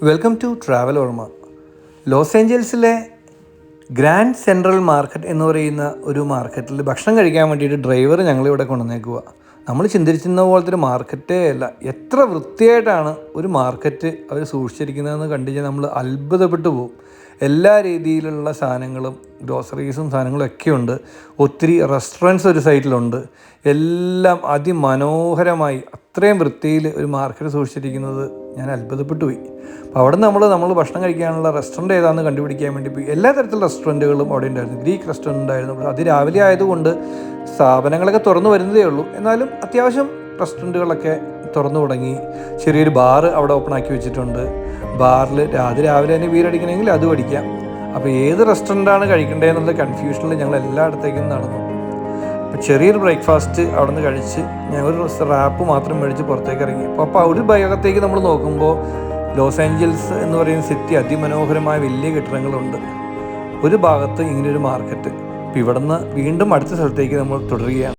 Welcome to travel ഓർമ്മ. Loss ഏഞ്ചൽസിലെ grand central market എന്ന് പറയുന്ന ഒരു മാർക്കറ്റിൽ ഭക്ഷണം കഴിക്കാൻ വേണ്ടിയിട്ട് ഡ്രൈവർ ഞങ്ങളിവിടെ കൊണ്ടുവന്നേക്കുക. നമ്മൾ ചിന്തിച്ചിരുന്ന പോലത്തെ ഒരു മാർക്കറ്റേ അല്ല. എത്ര വൃത്തിയായിട്ടാണ് ഒരു മാർക്കറ്റ് അവർ സൂക്ഷിച്ചിരിക്കുന്നതെന്ന് കണ്ടു കഴിഞ്ഞാൽ നമ്മൾ അത്ഭുതപ്പെട്ടു പോകും. എല്ലാ രീതിയിലുള്ള സാധനങ്ങളും, ഗ്രോസറീസും സാധനങ്ങളും ഒക്കെ ഉണ്ട്. ഒത്തിരി റെസ്റ്റോറൻറ്റ്സ് ഒരു സൈഡിലുണ്ട്. എല്ലാം അതിമനോഹരമായി അത്രയും വൃത്തിയിൽ ഒരു മാർക്കറ്റ് സൂക്ഷിച്ചിരിക്കുന്നത് ഞാൻ അത്ഭുതപ്പെട്ടു പോയി. അപ്പോൾ അവിടെ നമ്മൾ ഭക്ഷണം കഴിക്കാനുള്ള റെസ്റ്റോറൻറ്റ് ഏതാണെന്ന് കണ്ടുപിടിക്കാൻ വേണ്ടി പോയി. എല്ലാ തരത്തിലുള്ള റെസ്റ്റോറൻറ്റുകളും അവിടെ ഉണ്ടായിരുന്നു. ഗ്രീക്ക് റെസ്റ്റോറൻറ്റ് ഉണ്ടായിരുന്നു. പക്ഷേ അതിരാവിലെ ആയതുകൊണ്ട് സ്ഥാപനങ്ങളൊക്കെ തുറന്നു വരുന്നതേ ഉള്ളൂ. എന്നാലും അത്യാവശ്യം റെസ്റ്റോറൻറ്റുകളൊക്കെ തുറന്നു തുടങ്ങി. ചെറിയൊരു ബാറ് അവിടെ ഓപ്പൺ ആക്കി വെച്ചിട്ടുണ്ട്. ബാറിൽ രാവിലെ തന്നെ ബീരടിക്കണമെങ്കിൽ അതും അടിക്കാം. അപ്പോൾ ഏത് റെസ്റ്റോറൻറ്റാണ് കഴിക്കേണ്ടതെന്നുള്ള കൺഫ്യൂഷനിൽ ഞങ്ങൾ എല്ലായിടത്തേക്കും നടന്നു. അപ്പോൾ ചെറിയൊരു ബ്രേക്ക്ഫാസ്റ്റ് അവിടെ നിന്ന് കഴിച്ച് ഞാൻ ഒരു റാപ്പ് മാത്രം മേടിച്ച് പുറത്തേക്ക് ഇറങ്ങി. അപ്പോൾ ഒരു ഭാഗത്തേക്ക് നമ്മൾ നോക്കുമ്പോൾ ലോസ് ഏഞ്ചൽസ് എന്ന് പറയുന്ന സിറ്റി അതിമനോഹരമായ വലിയ കെട്ടിടങ്ങളുണ്ട്. ഒരു ഭാഗത്ത് ഇങ്ങനെയൊരു മാർക്കറ്റ്. അപ്പോൾ ഇവിടെ നിന്ന് വീണ്ടും അടുത്ത സ്ഥലത്തേക്ക് നമ്മൾ തുടരുകയാണ്.